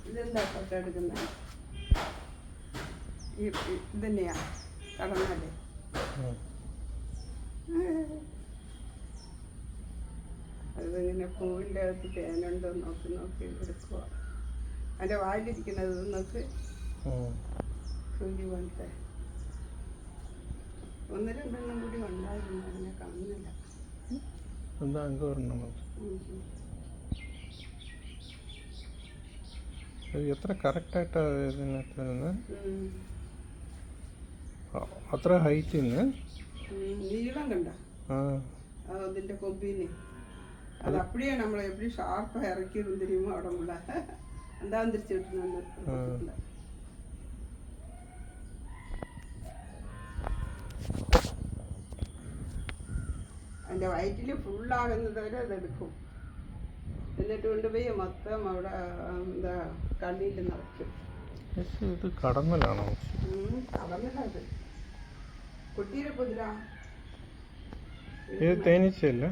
ഇതെന്താ ഫോട്ടോ എടുക്കുന്നത്? ഇതന്നെയാ കടന്നല്ലേ? അതിങ്ങനെ പൂവിൻ്റെ അകത്ത് തേനുണ്ടോ നോക്കി നോക്കി എടുക്കുക. അതിൻ്റെ വായിലിരിക്കുന്നത് നോക്ക്, സൂചി പോലത്തെ. ഒന്ന് രണ്ടെണ്ണം കൂടി ഉണ്ടായിരുന്നു, അതിനെ കാണുന്നില്ല. എത്ര കറക്റ്റായിട്ടാ ഇതിനകത്ത് അത്ര ഹൈറ്റ് നീളം കണ്ട അതിൻ്റെ കൊമ്പിന് അത് அப்படியே നമ്മളെ எப்படி ஷார்ப்பாக இறக்கிடும் தெரியுமா உடம்புல. அந்தான் തിരിച്ചു വിട്ടുന്നുണ്ട്. അതിൻ്റെ വയറ്റിൽ ഫുള്ളാകുന്നത് വരെ അതെടുക്കും. എന്നിട്ട് കൊണ്ടുപോയി മൊത്തം അവിടെ എന്താ കണ്ണിൽ നിറയ്ക്കും. ഇത് കടന്നലാണോ? കടന്നലത് കുട്ടിയുടെ കുതിര. ഇത് തേനീച്ചയല്ലേ?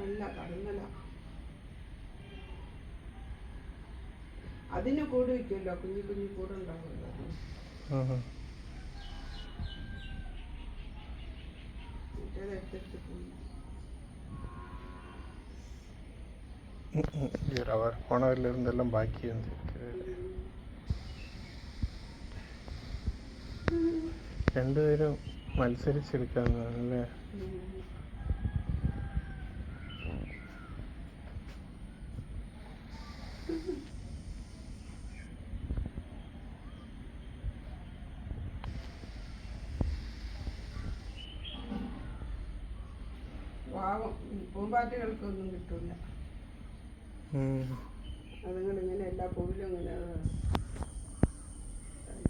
അല്ല, കടന്നല. അതിന് കൂട് വയ്ക്കുമല്ലോ, കുഞ്ഞു കുഞ്ഞു കൂടുണ്ടാവുമല്ലോ. മറ്റേതെടുത്തെടുത്ത് പോയി அவர் போனதுல இருந்தெல்லாம் பாக்கி வந்துருக்கு. രണ്ടുപേരും മത്സരിച്ചെടുക്കാന്നല്ലേ? പാവം പൂമ്പാറ്റകൾക്കൊന്നും കിട്ടൂല. അതുങ്ങളിങ്ങനെ എല്ലാ പൂവിലും ഇങ്ങനെ